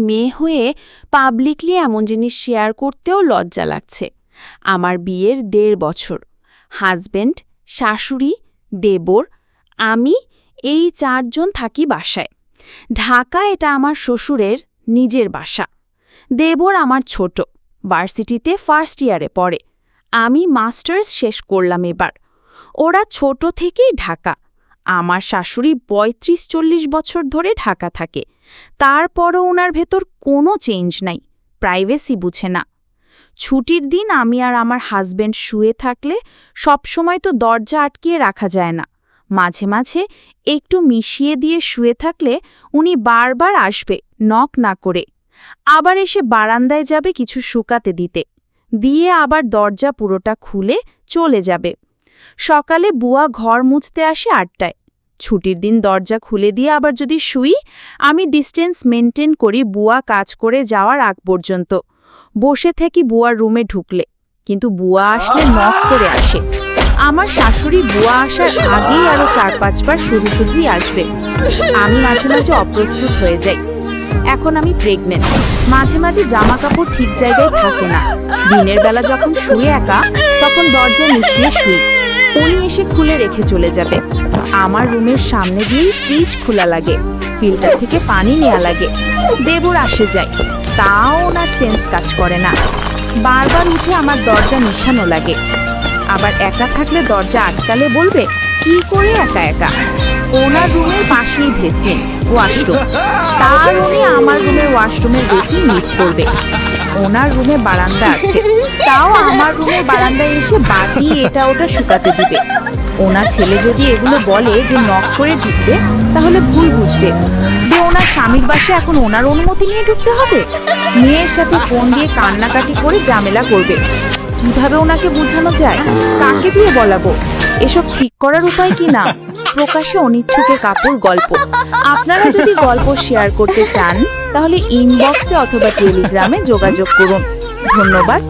মেয়ে হয়ে পাবলিকলি এমন জিনিস শেয়ার করতেও লজ্জা লাগছে। আমার বিয়ের ১.৫ বছর। হাজব্যান্ড, শাশুড়ি, দেবর, আমি এই ৪ জন থাকি বাসায়। ঢাকা এটা আমার শ্বশুরের নিজের বাসা। দেবর আমার ছোট, ভার্সিটিতে ফার্স্ট ইয়ারে পড়ে। আমি মাস্টার্স শেষ করলাম এবার। ওরা ছোট থেকেই ঢাকা। আমার শাশুড়ি ৩৫-৪০ বছর ধরে ঢাকা থাকে। তারপরও ওনার ভেতর কোনো চেঞ্জ নাই, প্রাইভেসি বুঝে না। ছুটির দিন আমি আর আমার হাজব্যান্ড শুয়ে থাকলে সবসময় তো দরজা আটকিয়ে রাখা যায় না। মাঝে মাঝে একটু মিশিয়ে দিয়ে শুয়ে থাকলে উনি বারবার আসবে নক না করে। আবার এসে বারান্দায় যাবে কিছু শুকাতে দিতে, দিয়ে আবার দরজা পুরোটা খুলে চলে যাবে। সকালে বুয়া ঘর মুছতে আসে ৮টায়। ছুটির দিন দরজা খুলে দিয়ে আবার যদি শুই, আমি ডিস্টেন্স মেনটেন করি বুয়া কাজ করে যাওয়ার আগ পর্যন্ত। বসে থাকি বুয়ার রুমে ঢুকলে, কিন্তু বুয়া আসলে নক করে আসে। আমার শাশুড়ি বুয়া আসার আগেই আরও ৪-৫ বার শুধুই আসবে। আমি মাঝে মাঝে অপ্রস্তুত হয়ে যাই। এখন আমি প্রেগনেন্ট, মাঝে মাঝে জামা কাপড় ঠিক জায়গায় থাকে না। দিনের বেলা যখন শুয়ে একা, তখন দরজা মিশিয়ে শুই। উনি এসে খুলে রেখে চলে যাবে। আমার রুমের সামনে দিয়েই ফ্রিজ খোলা লাগে, ফিল্টার থেকে পানি নেওয়া লাগে। দেবর আসে যায়, তাও ওনার সেন্স কাজ করে না। বারবার উঠে আমার দরজা মিশানো লাগে। আবার একা থাকলে দরজা আটকালে বলবে কি করে একা একা। ওনার রুমের পাশেই বেসিন, ওয়াশরুম। তার উনি আমার রুমের ওয়াশরুমের বেসিন ইউজ করবে। ওনার রুমে বারান্দা আছে, তাও আমার রুমের বারান্দায় এসে বাটি এটা ওটা শুকাতে দিবে। ওনার ছেলে যদি এগুলো বলে যে নক করে ঢুকতে, তাহলে ভুল বুঝবে যে ওনার স্বামীর বাসায় এখন ওনার অনুমতি নিয়ে ঢুকতে হবে। মেয়ের সাথে ফোন দিয়ে কান্নাকাটি করে ঝামেলা করবে। কিভাবে ওনাকে বোঝানো যায়, কাকে দিয়ে বলাবো? এসব ঠিক করার উপায় কি না? প্রকাশে অনিচ্ছুকে কাপড় গল্প। আপনারা যদি গল্প শেয়ার করতে চান, তাহলে ইনবক্সে অথবা টেলিগ্রামে যোগাযোগ করুন। ধন্যবাদ।